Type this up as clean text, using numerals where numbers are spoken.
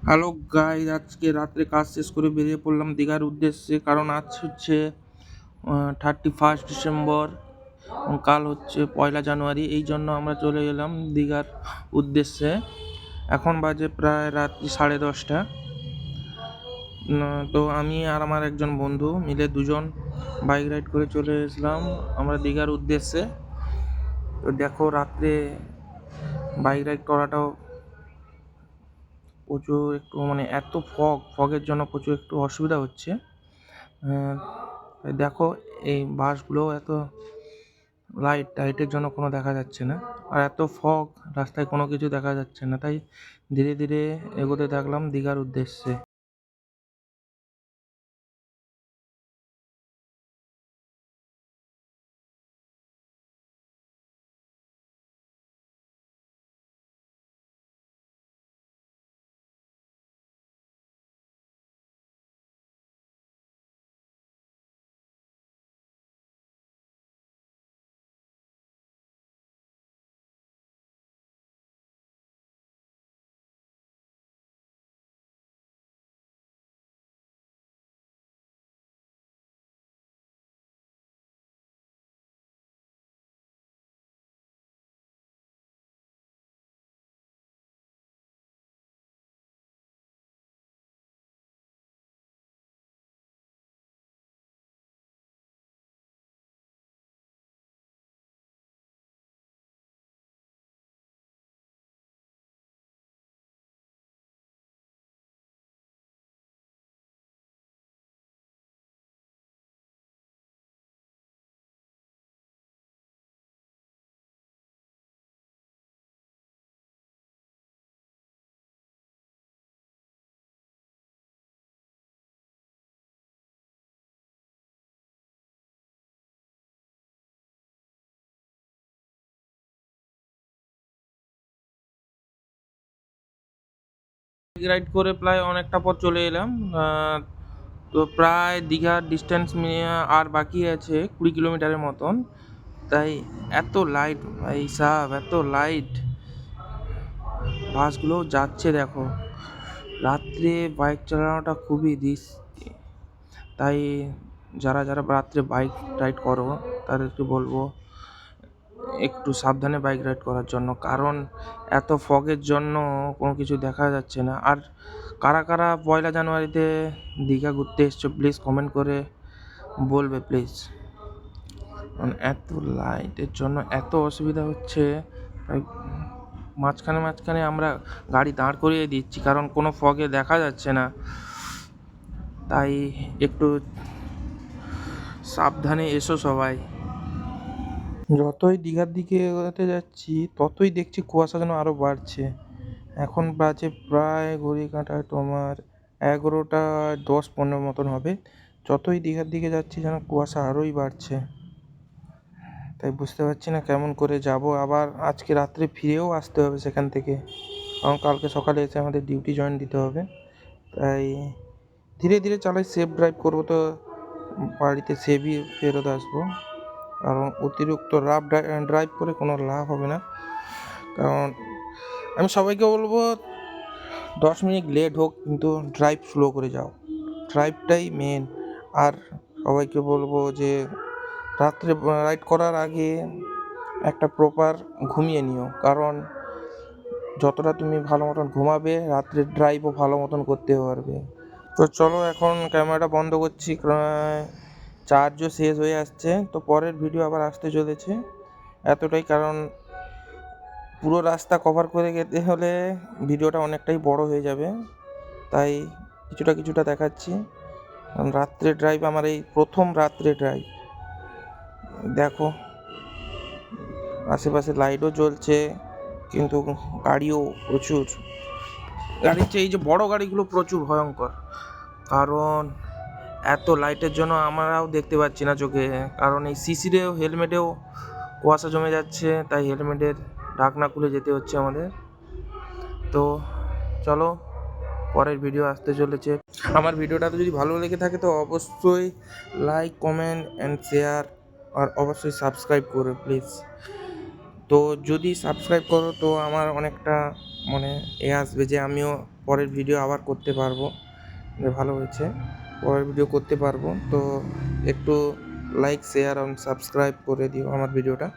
Hello guys, আজকে রাত্রে কাজ শেষ করে বেরিয়ে পড়লাম দীঘার উদ্দেশ্যে। কারণ আজ হচ্ছে 31 ডিসেম্বর এবং কাল হচ্ছে 1 জানুয়ারি। এই জন্য আমরা চলে গেলাম দীঘার উদ্দেশ্যে। এখন বাজে প্রায় রাত্রি 10:30। তো আমি আর আমার একজন বন্ধু মিলে দুজন বাইক রাইড করে চলে এসলাম আমরা দীঘার উদ্দেশ্যে। তো দেখো, রাত্রে বাইক রাইড করাটাও প্রচুর একটু এত ফগের জন্য প্রচুর একটু অসুবিধা হচ্ছে। দেখো, এই বাসগুলো এত লাইটের জন্য কোনো দেখা যাচ্ছে না, আর এত ফগ, রাস্তায় কোনো কিছু দেখা যাচ্ছে না। তাই ধীরে ধীরে এগোতে থাকলাম দীঘার উদ্দেশ্যে। রাইড করে প্রায় অনেকটা পথ চলে এলাম। তো প্রায় দীঘার ডিস্টেন্স আর বাকি আছে 20 কিলোমিটারের মতন। তাই এত লাইট, ভাই সাহেব, এত লাইট, বাসগুলো যাচ্ছে দেখো। রাত্রে বাইক চালানোটা খুবই রিস্কি। তাই যারা যারা রাত্রে বাইক রাইড করো তাদেরকে বলবো একটু সাবধানে বাইক রাইড করার জন্য। কারণ এত ফগের জন্য কোনো কিছু দেখা যাচ্ছে না। আর কারা কারা 1 জানুয়ারিতে দীঘা ঘুরতে এসছো, প্লিজ কমেন্ট করে বলবে প্লিজ। এত লাইটের জন্য এত অসুবিধা হচ্ছে। তাই মাঝখানে মাঝখানে আমরা গাড়ি দাঁড় করিয়ে দিচ্ছি, কারণ কোনো ফগে দেখা যাচ্ছে না। তাই একটু সাবধানে এসো সবাই। যতই দীঘার দিকে এগোতে যাচ্ছি ততই দেখছি কুয়াশা যেন আরও বাড়ছে। এখন বাজে প্রায় ঘড়ি কাঁটায় তোমার 11:10-15 মতন হবে। যতই দীঘার দিকে যাচ্ছি যেন কুয়াশা আরোই বাড়ছে। তাই বুঝতে পারছি না কেমন করে যাব। আবার আজকে রাত্রে ফিরেও আসতে হবে সেখান থেকে, কারণ কালকে সকালে এসে আমাদের ডিউটি জয়েন দিতে হবে। তাই ধীরে ধীরে চালাই, সেফ ড্রাইভ করবো তো বাড়িতে সেফই ফেরত আসবো। কারণ অতিরিক্ত রাফ ড্রাইভ করে কোনো লাভ হবে না। কারণ আমি সবাইকে বলবো 10 মিনিট লেট হোক, কিন্তু ড্রাইভ স্লো করে যাও, ড্রাইভটাই মেন। আর সবাইকে বলবো যে রাত্রে রাইড করার আগে একটা প্রপার ঘুমিয়ে নিও, কারণ যতটা তুমি ভালো মতন ঘুমাবে রাত্রে ড্রাইভও ভালো মতন করতে পারবে। তো চলো, এখন ক্যামেরাটা বন্ধ করছি, চার্জও শেষ হয়ে আসছে। তো পরের ভিডিও আবার আসতে চলেছে, এতটাই। কারণ পুরো রাস্তা কভার করে যেতে হলে ভিডিওটা অনেকটাই বড় হয়ে যাবে, তাই কিছুটা কিছুটা দেখাচ্ছি। রাত্রে ড্রাইভ, আমার এই প্রথম রাত্রে ড্রাইভ। দেখো, আশেপাশে লাইটও জ্বলছে, কিন্তু গাড়িও প্রচুর। গাড়ির চেয়ে এই যে বড় গাড়িগুলো প্রচুর ভয়ঙ্কর, কারণ এত লাইটের জন্য আমরাও দেখতে পাচ্ছি না চোখে। কারণ এই সিসিরেও হেলমেটেও কুয়াশা জমে যাচ্ছে, তাই হেলমেটের ঢাকনা খুলে যেতে হচ্ছে আমাদের। তো চলো, পরের ভিডিও আসতে চলেছে। আমার ভিডিওটা যদি ভালো লেগে থাকে তো অবশ্যই লাইক, কমেন্ট অ্যান্ড শেয়ার, আর অবশ্যই সাবস্ক্রাইব করো প্লিজ। তো যদি সাবস্ক্রাইব করো তো আমার অনেকটা মানে আসবে যে আমিও পরের ভিডিও আবার করতে পারবো, যে ভালো হয়েছে, পরের ভিডিও করতে পারবো। তো একটু লাইক, শেয়ার এবং সাবস্ক্রাইব করে দিও আমার ভিডিওটা।